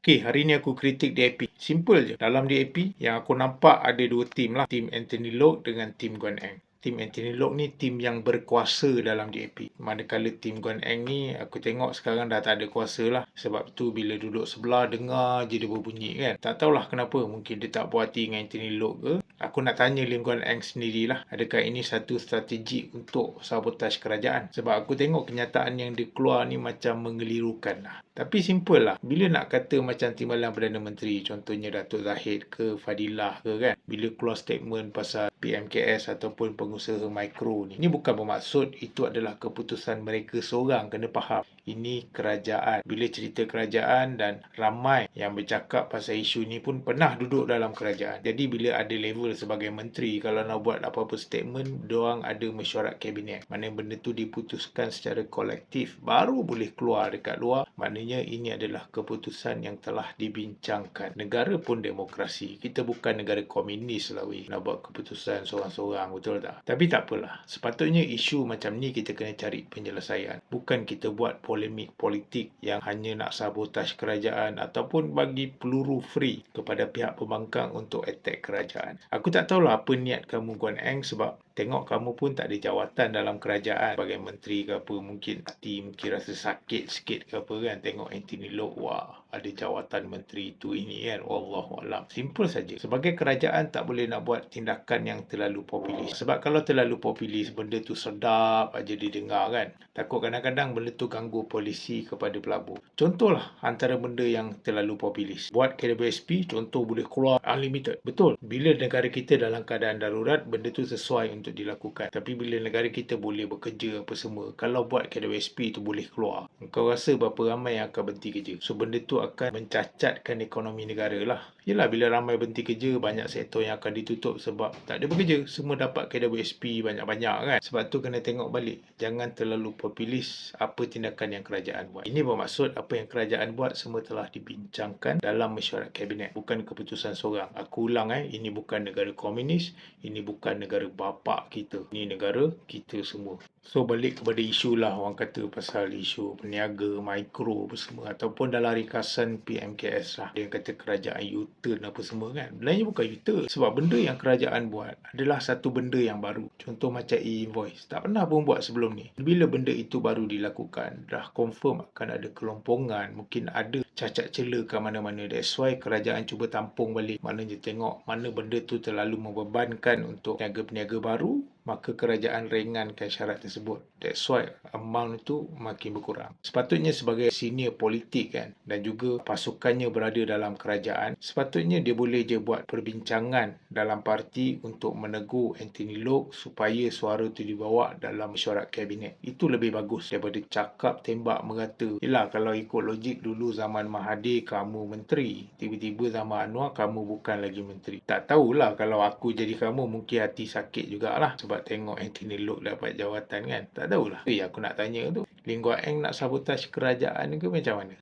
Okey, hari ni aku kritik DAP. Simple je. Dalam DAP, yang aku nampak ada dua tim lah. Tim Anthony Loke dengan tim Guan Eng. Tim Anthony Loke ni tim yang berkuasa dalam DAP. Manakala tim Guan Eng ni, aku tengok sekarang dah tak ada kuasa lah. Sebab tu bila duduk sebelah, dengar je dia berbunyi kan. Tak tahulah kenapa. Mungkin dia tak puas hati dengan Anthony Loke ke. Aku nak tanya Lim Guan Eng sendirilah. Adakah ini satu strategi untuk sabotaj kerajaan? Sebab aku tengok kenyataan yang dia keluar ni macam mengelirukan lah. Tapi simple lah. Bila nak kata macam Timbalan Perdana Menteri, contohnya Datuk Zahid ke Fadilah ke kan, bila keluar statement pasal PMKS ataupun pengusaha mikro ni, ini bukan bermaksud itu adalah keputusan mereka seorang, kena faham. Ini kerajaan. Bila cerita kerajaan dan ramai yang bercakap pasal isu ni pun pernah duduk dalam kerajaan. Jadi bila ada level sebagai menteri, kalau nak buat apa-apa statement, diorang ada mesyuarat kabinet. Mana benda tu diputuskan secara kolektif, baru boleh keluar dekat luar. Maknanya ini adalah keputusan yang telah dibincangkan. Negara pun demokrasi. Kita bukan negara komunis lah weh. Nak buat keputusan seorang-seorang, betul tak? Tapi tak apalah. Sepatutnya isu macam ni kita kena cari penyelesaian. Bukan kita buat polemik politik yang hanya nak sabotaj kerajaan ataupun bagi peluru free kepada pihak pembangkang untuk attack kerajaan. Aku tak tahulah apa niat kamu Guan Eng, sebab tengok kamu pun tak ada jawatan dalam kerajaan sebagai menteri ke apa. Mungkin hati mungkin rasa sakit sikit ke apa kan. Tengok Anthony Loke, wah ada jawatan menteri itu ini kan. Wallahualam. Simple saja. Sebagai kerajaan tak boleh nak buat tindakan yang terlalu populis. Sebab kalau terlalu populis, benda tu sedap aja didengar kan. Takut kadang-kadang benda tu ganggu polisi kepada pelabur. Contohlah antara benda yang terlalu populis. Buat KWSP, contoh boleh keluar unlimited. Betul. Bila negara kita dalam keadaan darurat, benda tu sesuai untuk dilakukan. Tapi bila negara kita boleh bekerja apa semua, kalau buat KWSP tu boleh keluar, kau rasa berapa ramai yang akan berhenti kerja? So benda tu akan mencacatkan ekonomi negara lah. Yelah, bila ramai berhenti kerja, banyak sektor yang akan ditutup sebab tak ada bekerja. Semua dapat KWSP banyak-banyak kan. Sebab tu kena tengok balik. Jangan terlalu populis apa tindakan yang kerajaan buat. Ini bermaksud apa yang kerajaan buat semua telah dibincangkan dalam mesyuarat kabinet. Bukan keputusan seorang. Aku ulang ini bukan negara komunis. Ini bukan negara bapa kita. Ini negara kita semua. So balik kepada isu lah, orang kata pasal isu peniaga, mikro apa semua, ataupun dalam ringkasan PMKS lah. Dia kata kerajaan U-turn apa semua kan. Sebenarnya bukan U-turn. Sebab benda yang kerajaan buat adalah satu benda yang baru. Contoh macam e-invoice. Tak pernah pun buat sebelum ni. Bila benda itu baru dilakukan, dah confirm akan ada kelompongan. Mungkin ada cacat cela ke mana-mana. That's why kerajaan cuba tampung balik. Maknanya tengok mana benda tu terlalu membebankan untuk peniaga-peniaga baru, maka kerajaan ringankan syarat tersebut. That's why amount itu makin berkurang. Sepatutnya sebagai senior politik kan, dan juga pasukannya berada dalam kerajaan, sepatutnya dia boleh je buat perbincangan dalam parti untuk menegur Anthony Loke supaya suara itu dibawa dalam mesyuarat kabinet. Itu lebih bagus daripada cakap tembak merata. Yelah, kalau ikut logik dulu zaman Mahathir kamu menteri, tiba-tiba zaman Anwar kamu bukan lagi menteri. Tak tahulah, kalau aku jadi kamu mungkin hati sakit jugalah sebab tengok Anthony Loke dapat jawatan kan. Tak tahulah. Aku nak tanya tu, Lim Guan Eng nak sabotaj kerajaan ke macam mana?